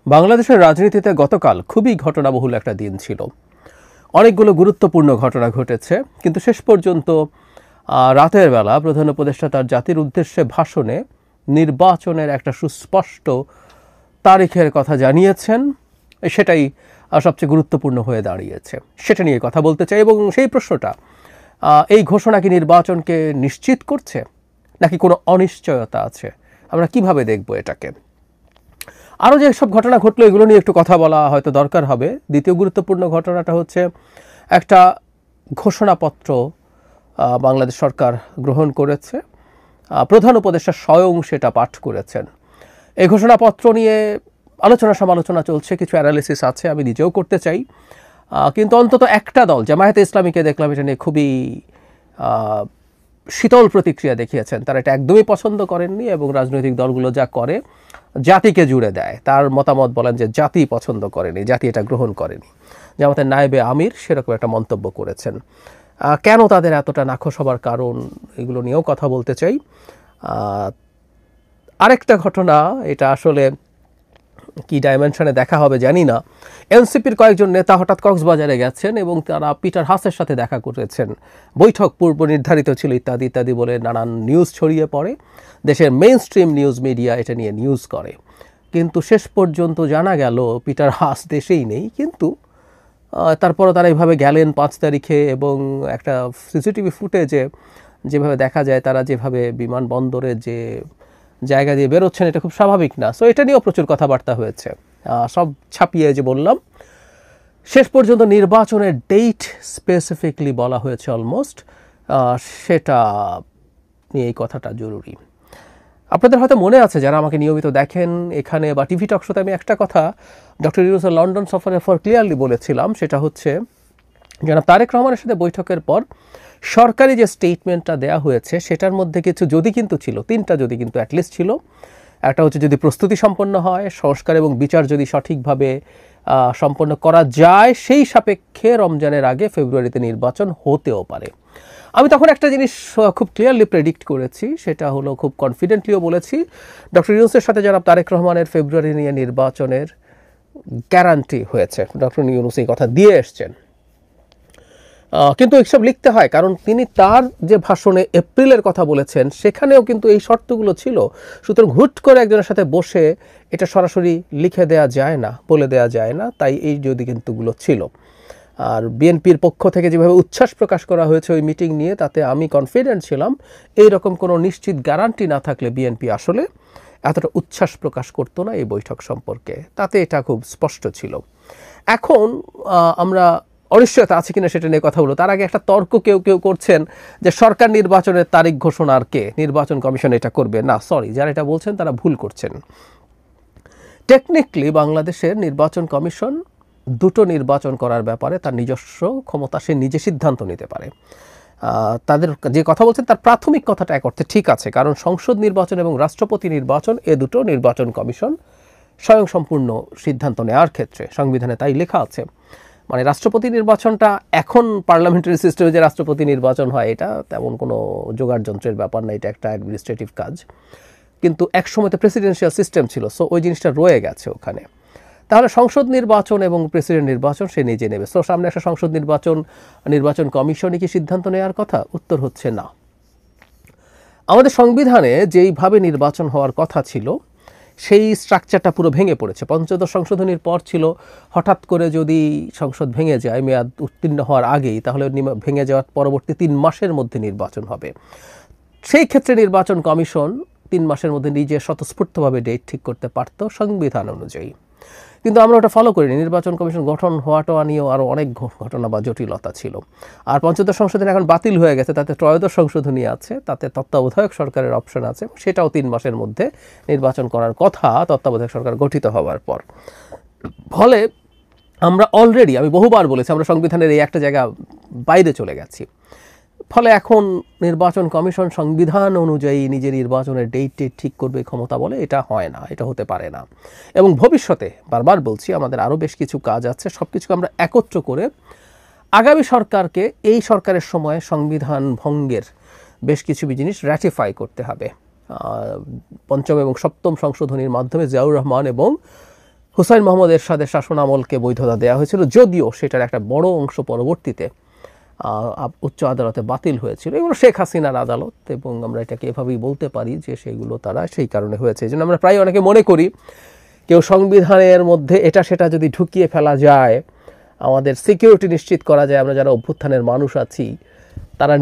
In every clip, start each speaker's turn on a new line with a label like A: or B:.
A: বাংলাদেশের রাজনীতিতে গতকাল খুবই ঘটনাবহুল একটা দিন ছিল। অনেকগুলো গুরুত্বপূর্ণ ঘটনা ঘটেছে, কিন্তু শেষ পর্যন্ত রাতের বেলা প্রধান উপদেষ্টা তার জাতির উদ্দেশ্যে ভাষণে নির্বাচনের একটা সুস্পষ্ট তারিখের কথা জানিয়েছেন। সেটাই সবচেয়ে গুরুত্বপূর্ণ হয়ে দাঁড়িয়েছে। সেটা নিয়ে কথা বলতে চাই, এবং সেই প্রশ্নটা, এই ঘোষণা কি নির্বাচনকে নিশ্চিত করছে নাকি কোনো অনিশ্চয়তা আছে? আমরা কিভাবে দেখব এটাকে? আরও যে সব ঘটনা ঘটলো এগুলো নিয়ে একটু কথা বলা হয়তো দরকার হবে। দ্বিতীয় গুরুত্বপূর্ণ ঘটনাটা হচ্ছে একটা ঘোষণাপত্র বাংলাদেশ সরকার গ্রহণ করেছে। প্রধান উপদেষ্টা স্বয়ং সেটা পাঠ করেছেন। এই ঘোষণাপত্র নিয়ে আলোচনা সমালোচনা চলছে, কিছু অ্যানালিসিস আছে, আমি নিজেও করতে চাই। কিন্তু অন্তত একটা দল, জামায়াতে ইসলামীকে দেখলাম এটা নিয়ে খুবই শীতল প্রতিক্রিয়া দেখিয়েছেন। তারা এটা একদমই পছন্দ করেননি, এবং রাজনৈতিক দলগুলো যা করে জাতিকে জুড়ে দেয়। তার মতামত বলেন যে জাতি পছন্দ করেনি, জাতি এটা গ্রহণ করেনি। জামাতের নায়েবে আমির সেরকম একটা মন্তব্য করেছেন। কেন তাদের এতটা নাখোশ হবার কারণ, এগুলো নিয়েও কথা বলতে চাই। আরেকটা ঘটনা, এটা আসলে কি ডাইমেনশনে দেখা হবে জানি না। এনসিপির কয়েকজন নেতা হঠাৎ কক্সবাজারে গেছেন এবং তারা পিটার হাসের সাথে দেখা করেছেন। বৈঠক পূর্ব নির্ধারিত ছিল ইত্যাদি ইত্যাদি বলে নানান নিউজ ছড়িয়ে পড়ে। দেশের মেইন স্ট্রিম নিউজ মিডিয়া এটা নিয়ে নিউজ করে, কিন্তু শেষ পর্যন্ত জানা গেল পিটার হাস দেশেই নেই। কিন্তু তারপরও তারা এইভাবে গেলেন 5 তারিখে, এবং একটা সিসিটিভি ফুটেজে যেভাবে দেখা যায় তারা যেভাবে বিমানবন্দরে যে জায়গা দিয়ে বেরোচ্ছেন, এটা খুব স্বাভাবিক না। সো এটা নিয়েও প্রচুর কথাবার্তা হয়েছে। সব ছাপিয়ে যে বললাম, শেষ পর্যন্ত নির্বাচনের ডেট স্পেসিফিকলি বলা হয়েছে অলমোস্ট, সেটা নিয়ে এই কথাটা জরুরি। আপনাদের হয়তো মনে আছে, যারা আমাকে নিয়মিত দেখেন এখানে বা টিভি টক শোতে, আমি একটা কথা ডক্টর ইউনূসের লন্ডন সফরের পর ক্লিয়ারলি বলেছিলাম। সেটা হচ্ছে জনাব তারেক রহমানের সাথে বৈঠকের পর সরকারি যে স্টেটমেন্টটা দেওয়া হয়েছে সেটার মধ্যে কিছু যদি কিন্তু ছিল, 3টা যদি কিন্তু অ্যাটলিস্ট ছিল। একটা হচ্ছে যদি প্রস্তুতি সম্পন্ন হয়, সংস্কার এবং বিচার যদি সঠিকভাবে সম্পন্ন করা যায়, সেই সাপেক্ষে রমজানের আগে ফেব্রুয়ারিতে নির্বাচন হতেও পারে। আমি তখন একটা জিনিস খুব ক্লিয়ারলি প্রেডিক্ট করেছি, সেটা হলো, খুব কনফিডেন্টলিও বলেছি, ডক্টর ইউনূসের সাথে জনাব তারেক রহমানের ফেব্রুয়ারি নিয়ে নির্বাচনের গ্যারান্টি হয়েছে। ডক্টর ইউনূস এই কথা দিয়ে এসছেন। কিন্তু এইসব লিখতে হয়, কারণ তিনি তার যে ভাষণে এপ্রিলের কথা বলেছেন সেখানেও কিন্তু এই শর্তগুলো ছিল। সুতরাং হুট করে একজনের সাথে বসে এটা সরাসরি লিখে দেয়া যায় না, বলে দেয়া যায় না। তাই এই যদি কিন্তুগুলো ছিল। আর বিএনপির পক্ষ থেকে যেভাবে উচ্ছ্বাস প্রকাশ করা হয়েছে ওই মিটিং নিয়ে, তাতে আমি কনফিডেন্ট ছিলাম এই রকম কোনো নিশ্চিত গ্যারান্টি না থাকলে বিএনপি আসলে এতটা উচ্ছ্বাস প্রকাশ করতো না এই বৈঠক সম্পর্কে। তাতে এটা খুব স্পষ্ট ছিল। এখন আমরা অনিশ্চয়তা আছে কিনা সেটা নিয়ে কথা বলবো। তার আগে একটা তর্ক কেউ কেউ করছেন যে সরকার নির্বাচনের তারিখ ঘোষণার কে, নির্বাচন কমিশন এটা করবে না। সরি, যারা এটা বলছেন তারা ভুল করছেন। টেকনিক্যালি বাংলাদেশের নির্বাচন কমিশন দুটো নির্বাচন করার ব্যাপারে তার নিজস্ব ক্ষমতা, সে নিজে সিদ্ধান্ত নিতে পারে। তাদের যে কথা বলছেন তার প্রাথমিক কথাটা এক অর্থে ঠিক আছে, কারণ সংসদ নির্বাচন এবং রাষ্ট্রপতি নির্বাচন এ দুটো নির্বাচন কমিশন স্বয়ংসম্পূর্ণ সিদ্ধান্ত নেওয়ার ক্ষেত্রে সংবিধানে তাই লেখা আছে। মানে রাষ্ট্রপতি নির্বাচনটা এখন পার্লামেন্টারি সিস্টেমে যে রাষ্ট্রপতি নির্বাচন হয়, এটা তেমন কোনো জোগাড় যন্ত্রের ব্যাপার না, এটা একটা অ্যাডমিনিস্ট্রেটিভ কাজ। কিন্তু একসময় তো প্রেসিডেন্সিয়াল সিস্টেম ছিল, সো ওই জিনিসটা রয়ে গেছে ওখানে। তাহলে সংসদ নির্বাচন এবং প্রেসিডেন্ট নির্বাচন সে নিজে নেবে। সো সামনে একটা সংসদ নির্বাচন কমিশনই কি সিদ্ধান্ত নেওয়ার কথা? উত্তর হচ্ছে না। আমাদের সংবিধানে যেইভাবে নির্বাচন হওয়ার কথা ছিল সেই স্ট্রাকচারটা পুরো ভেঙে পড়েছে। পঞ্চদশ সংশোধনীর পর ছিল হঠাৎ করে যদি সংসদ ভেঙে যায় মেয়াদ উত্তীর্ণ হওয়ার আগেই, তাহলে ভেঙে যাওয়ার পরবর্তী 3 মাসের মধ্যে নির্বাচন হবে। সেই ক্ষেত্রে নির্বাচন কমিশন 3 মাসের মধ্যে নিজে স্বতঃস্ফূর্তভাবে ডেট ঠিক করতে পারত সংবিধান অনুযায়ী। কিন্তু আমরা ওটা ফলো করিনি। নির্বাচন কমিশন গঠন হওয়াটা নিয়েও আরও অনেক ঘটনা বা জটিলতা ছিল। আর পঞ্চদশ সংশোধনী এখন বাতিল হয়ে গেছে, তাতে ত্রয়োদশ সংশোধনী আছে, তাতে তত্ত্বাবধায়ক সরকারের অপশন আছে, সেটাও 3 মাসের মধ্যে নির্বাচন করার কথা তত্ত্বাবধায়ক সরকার গঠিত হওয়ার পর। ফলে আমরা অলরেডি, আমি বহুবার বলেছি, আমরা সংবিধানের এই একটা জায়গা বাইরে চলে গেছি। ফলে এখন নির্বাচন কমিশন সংবিধান অনুযায়ী নিজের নির্বাচনের ডেট ঠিক করবে ক্ষমতা বলে, এটা হয় না, এটা হতে পারে না। এবং ভবিষ্যতে বারবার বলছি আমাদের আরও বেশ কিছু কাজ আছে, সব কিছুকে আমরা একত্র করে আগামী সরকারকে এই সরকারের সময় সংবিধান ভঙ্গের বেশ কিছু জিনিস র্যাটিফাই করতে হবে। 5ম এবং 7ম সংশোধনীর মাধ্যমে জিয়াউর রহমান এবং হুসাইন মোহাম্মদ এরশাদের শাসন আমলকে বৈধতা দেওয়া হয়েছিল, যদিও সেটার একটা বড় অংশ পরবর্তীতে উচ্চ আদালতে বাতিল হয়েছিল। এগুলো শেখ হাসিনার আদালত, এবং আমরা এটাকে এভাবেই বলতে পারি যে সেগুলো তারা সেই কারণে হয়েছে। এই জন্য আমরা প্রায় অনেকে মনে করি কেউ সংবিধানের মধ্যে এটা সেটা যদি ঢুকিয়ে ফেলা যায়, আমাদের সিকিউরিটি নিশ্চিত করা যায়, আমরা যারা অভ্যুত্থানের মানুষ আছি তারা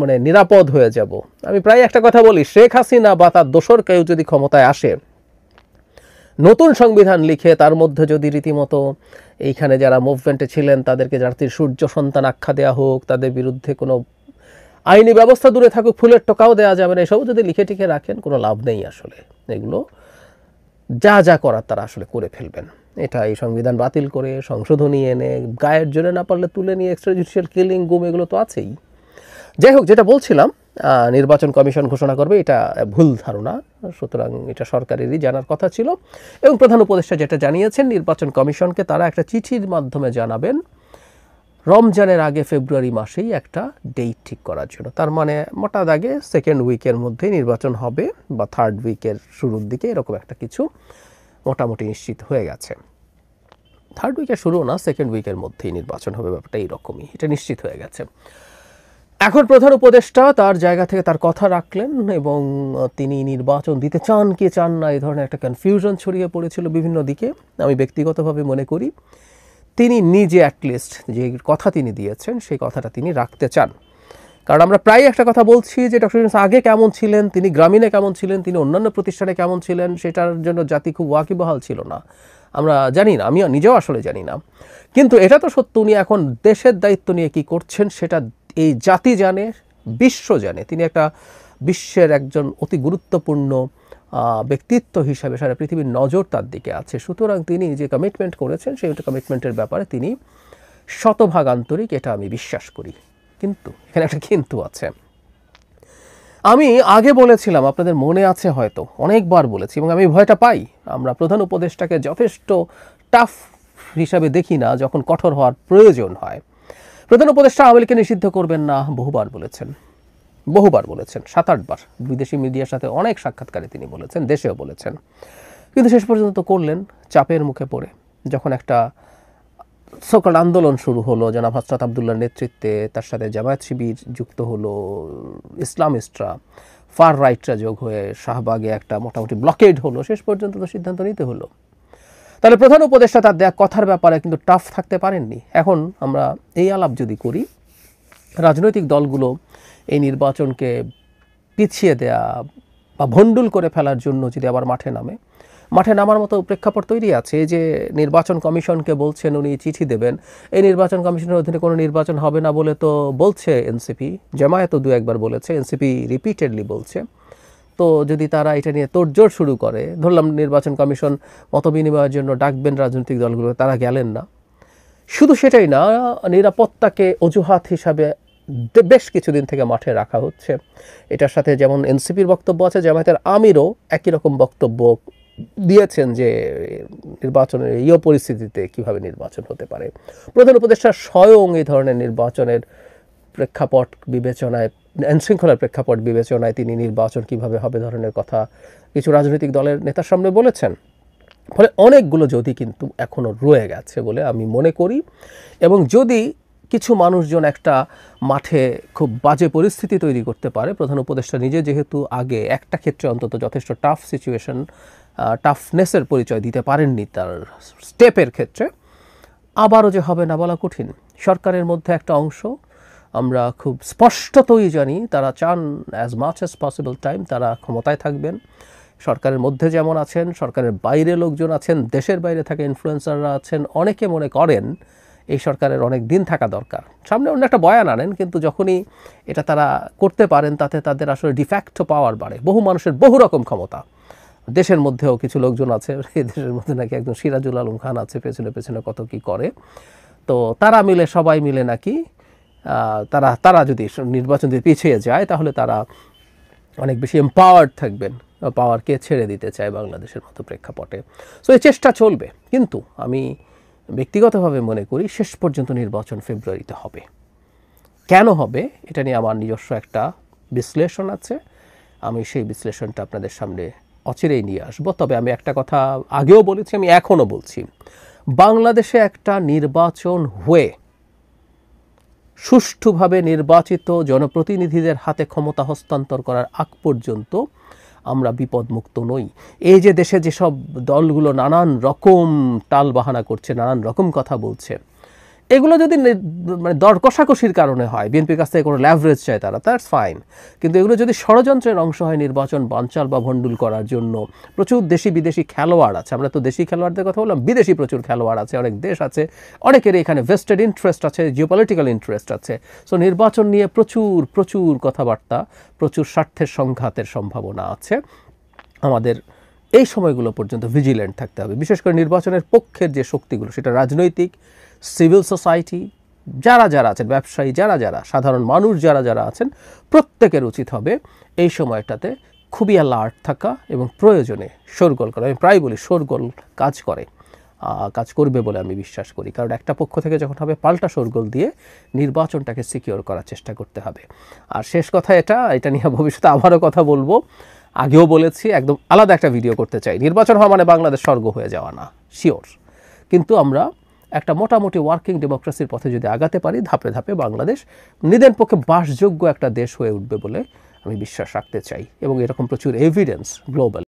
A: মানে নিরাপদ হয়ে যাব। আমি প্রায় একটা কথা বলি, শেখ হাসিনা বা তার দোসর কেউ যদি ক্ষমতায় আসে, নতুন সংবিধান লিখে তার মধ্যে যদি রীতিমতো এইখানে যারা মুভমেন্টে ছিলেন তাদেরকে জাতির সূর্য সন্তান আখ্যা দেওয়া হোক, তাদের বিরুদ্ধে কোনো আইনি ব্যবস্থা দূরে থাকুক, ফুলের টোকাও দেওয়া যাবে না, এসব যদি লিখে টিকে রাখেন কোনো লাভ নেই। আসলে এগুলো যা যা করার তারা আসলে করে ফেলবেন। এটা এই সংবিধান বাতিল করে সংশোধনী এনে গায়ের জোরে না পারলে তুলে নিয়ে এক্সট্রাজুডিশিয়াল কিলিং, গুম, এগুলো তো আছেই। যাই হোক, যেটা বলছিলাম, নির্বাচন কমিশন ঘোষণা করবে এটা ভুল ধারণা, সুতরাং এটা সরকারেরই জানার কথা ছিল। এবং প্রধান উপদেষ্টা যেটা জানিয়েছেন, নির্বাচন কমিশনকে তারা একটা চিঠির মাধ্যমে জানাবেন রমজানের আগে ফেব্রুয়ারি মাসেই একটা ডেট ঠিক করার জন্য। তার মানে মোটা দাগে সেকেন্ড উইকের মধ্যেই নির্বাচন হবে বা থার্ড উইকের শুরুর দিকে, এরকম একটা কিছু মোটামুটি নিশ্চিত হয়ে গেছে। থার্ড উইকের শুরু না, সেকেন্ড উইকের মধ্যেই নির্বাচন হবে, ব্যাপারটা এইরকমই, এটা নিশ্চিত হয়ে গেছে। এখন প্রধান উপদেষ্টা তার জায়গা থেকে তার কথা রাখলেন এবং তিনি নির্বাচন দিতে চান কি চান না এই ধরনের একটা কনফিউশন ছড়িয়ে পড়েছিল বিভিন্ন দিকে। আমি ব্যক্তিগতভাবে মনে করি তিনি নিজে অ্যাটলিস্ট যে কথা তিনি দিয়েছেন সেই কথাটা তিনি রাখতে চান। কারণ আমরা প্রায় একটা কথা বলছি যে ডক্টর ইউনূস আগে কেমন ছিলেন, তিনি গ্রামীণে কেমন ছিলেন, তিনি অন্যান্য প্রতিষ্ঠানে কেমন ছিলেন, সেটার জন্য জাতি খুব ওয়াকিবহাল ছিল না। আমরা জানি না, আমি নিজেও আসলে জানি না। কিন্তু এটা তো সত্য, উনি এখন দেশের দায়িত্ব নিয়ে কি করছেন সেটা এই জাতি জানে, বিশ্ব জানে। তিনি একটা বিশ্বের একজন অতি গুরুত্বপূর্ণ ব্যক্তিত্ব হিসাবে সারা পৃথিবীর নজর তার দিকে আছে। সুতরাং তিনি যে কমিটমেন্ট করেছেন সেই কমিটমেন্টের ব্যাপারে তিনি শতভাগ আন্তরিক, এটা আমি বিশ্বাস করি। কিন্তু এখানে একটা কিন্তু আছে। আমি আগে বলেছিলাম, আপনাদের মনে আছে হয়তো, অনেকবার বলেছি, এবং আমি ভয়টা পাই, আমরা প্রধান উপদেষ্টাকে যথেষ্ট টাফ হিসাবে দেখি না যখন কঠোর হওয়ার প্রয়োজন হয়। প্রধান উপদেষ্টা আওয়ামী লীগকে নিষিদ্ধ করবেন না বহুবার বলেছেন, 7-8 বার বিদেশি মিডিয়ার সাথে অনেক সাক্ষাৎকারে তিনি বলেছেন, দেশেও বলেছেন। কিন্তু শেষ পর্যন্ত করলেন চাপের মুখে পড়ে, যখন একটা সকল আন্দোলন শুরু হলো জনাব হাসনাত আবদুল্লাহর নেতৃত্বে, তার সাথে জামায়াত শিবির যুক্ত হলো, ইসলামিস্টরা, ফার রাইটরা যোগ হয়ে শাহবাগে একটা মোটামুটি ব্লকেড হলো, শেষ পর্যন্ত তো সিদ্ধান্ত নিতে হলো। তাহলে প্রধান উপদেষ্টা তার দেয়া কথার ব্যাপারে কিন্তু টাফ থাকতে পারেননি। এখন আমরা এই আলাপ যদি করি, রাজনৈতিক দলগুলো এই নির্বাচনকে পিছিয়ে দেয়া বা ভণ্ডুল করে ফেলার জন্য যদি আবার মাঠে নামার মতো প্রেক্ষাপট তৈরি আছে। যে নির্বাচন কমিশনকে বলছেন উনি চিঠি দেবেন, এই নির্বাচন কমিশনের অধীনে কোনো নির্বাচন হবে না বলে তো বলছে এনসিপি, জামায়াতও 2-1 বার বলেছে, এনসিপি রিপিটেডলি বলছে। তো যদি তারা এটা নিয়ে তোড়জোড় শুরু করে, ধরলাম নির্বাচন কমিশন মতবিনিময়ের জন্য ডাকবেন রাজনৈতিক দলগুলো, তারা গেলেন না, শুধু সেটাই না, নিরাপত্তাকে অজুহাত হিসাবে বেশ কিছুদিন থেকে মাঠে রাখা হচ্ছে। এটার সাথে যেমন এনসিপির বক্তব্য আছে, জামায়াতের আমিরও একই রকম বক্তব্য দিয়েছেন যে নির্বাচনের এই পরিস্থিতিতে কিভাবে নির্বাচন হতে পারে। প্রধান উপদেষ্টা স্বয়ং এই ধরনের নির্বাচনের প্রেক্ষাপট বিবেচনায়, আইনশৃঙ্খলার প্রেক্ষাপট বিবেচনায় তিনি নির্বাচন কিভাবে হবে ধরনের কথা কিছু রাজনৈতিক দলের নেতার সামনে বলেছেন। ফলে অনেকগুলো যদি কিন্তু এখনও রয়ে গেছে বলে আমি মনে করি। এবং যদি কিছু মানুষজন একটা মাঠে খুব বাজে পরিস্থিতি তৈরি করতে পারে, প্রধান উপদেষ্টা নিজে যেহেতু আগে একটা ক্ষেত্রে অন্তত যথেষ্ট টাফ সিচুয়েশন, টাফনেসের পরিচয় দিতে পারেননি তার স্টেপের ক্ষেত্রে, আবারও যে হবে না বলা কঠিন। সরকারের মধ্যে একটা অংশ আমরা খুব স্পষ্টতই জানি তারা চান as much as possible time তারা ক্ষমতায় থাকবেন। সরকারের মধ্যে যেমন আছেন, সরকারের বাইরে লোকজন আছেন, দেশের বাইরে থাকা ইনফ্লুয়েন্সাররা আছেন। অনেকে মনে করেন এই সরকারের অনেক দিন থাকা দরকার, সামনে অন্য একটা বয়ান আনেন, কিন্তু যখনই এটা তারা করতে পারেন তাতে তাদের আসলে ডিফ্যাক্টো পাওয়ার বাড়ে। বহু মানুষের বহু রকম ক্ষমতা, দেশের মধ্যেও কিছু লোকজন আছে, এই দেশের মধ্যে নাকি একজন সিরাজুল আলম খান আছে, পেছনে পেছনে কত কি করে। তো তারা মিলে, সবাই মিলে নাকি তারা যদি নির্বাচন দিয়ে পিছিয়ে যায় তাহলে তারা অনেক বেশি এম্পাওয়ার্ড থাকবেন, পাওয়ারকে ছেড়ে দিতে চায় বাংলাদেশের মতো প্রেক্ষাপটে। সো এই চেষ্টা চলবে, কিন্তু আমি ব্যক্তিগতভাবে মনে করি শেষ পর্যন্ত নির্বাচন ফেব্রুয়ারিতে হবে। কেন হবে এটা নিয়ে আমার নিজস্ব একটা বিশ্লেষণ আছে, আমি সেই বিশ্লেষণটা আপনাদের সামনে অচিরেই নিয়ে আসবো। তবে আমি একটা কথা আগেও বলেছি, আমি এখনও বলছি, বাংলাদেশে একটা নির্বাচন হয়ে সুষ্ঠুভাবে নির্বাচিত জনপ্রতিনিধিদের হাতে ক্ষমতা হস্তান্তর করার আগ পর্যন্ত আমরা বিপদমুক্ত নই। এই যে দেশে যেসব দলগুলো নানান রকম টালবাহানা করছে, নানান রকম কথা বলছে, এগুলো যদি মানে দর কষাকষির কারণে হয়, বিএনপির কাছ থেকে কোনো ল্যাভারেজ চায় তারা, দ্যাটস ফাইন। কিন্তু এগুলো যদি ষড়যন্ত্রের অংশ হয় নির্বাচন বানচাল বা ভণ্ডুল করার জন্য, প্রচুর দেশি বিদেশি খেলোয়াড় আছে, আমরা তো দেশি খেলোয়াড়দের কথা বললাম, বিদেশি প্রচুর খেলোয়াড় আছে, অনেক দেশ আছে, অনেকের এখানে ভেস্টেড ইন্টারেস্ট আছে, জিওপলিটিক্যাল ইন্টারেস্ট আছে। সো নির্বাচন নিয়ে প্রচুর প্রচুর কথাবার্তা, প্রচুর স্বার্থের সংঘাতের সম্ভাবনা আছে। আমাদের এই সময়গুলো পর্যন্ত ভিজিল্যান্ট থাকতে হবে। বিশেষ করে নির্বাচনের পক্ষের যে শক্তিগুলো, সেটা রাজনৈতিক, সিভিল সোসাইটি, যারা যারা আছেন, ব্যবসায়ী যারা যারা, সাধারণ মানুষ যারা যারা আছেন, প্রত্যেকের উচিত হবে এই সময়টাতে খুবই অ্যালার্ট থাকা এবং প্রয়োজনে শোরগোল করা। আমি প্রায় বলি শোরগোল কাজ করবে বলে আমি বিশ্বাস করি, কারণ একটা পক্ষ থেকে যখন হবে পাল্টা শোরগোল দিয়ে নির্বাচনটাকে সিকিওর করার চেষ্টা করতে হবে। আর শেষ কথা এটা নিয়ে ভবিষ্যতে আবারও কথা বলবো, আগেও বলেছি, একদম আলাদা একটা ভিডিও করতে চাই। নির্বাচন হওয়া মানে বাংলাদেশ স্বর্গ হয়ে যাওয়া না, শিওর, কিন্তু আমরা একটা মোটামুটি ওয়ার্কিং ডেমোক্রেসির পথে যদি আগাতে পারি, ধাপে ধাপে বাংলাদেশ নিজের পক্ষে বাসযোগ্য একটা দেশ হয়ে উঠবে বলে আমি বিশ্বাস রাখতে চাই, এবং এরকম প্রচুর এভিডেন্স গ্লোবাল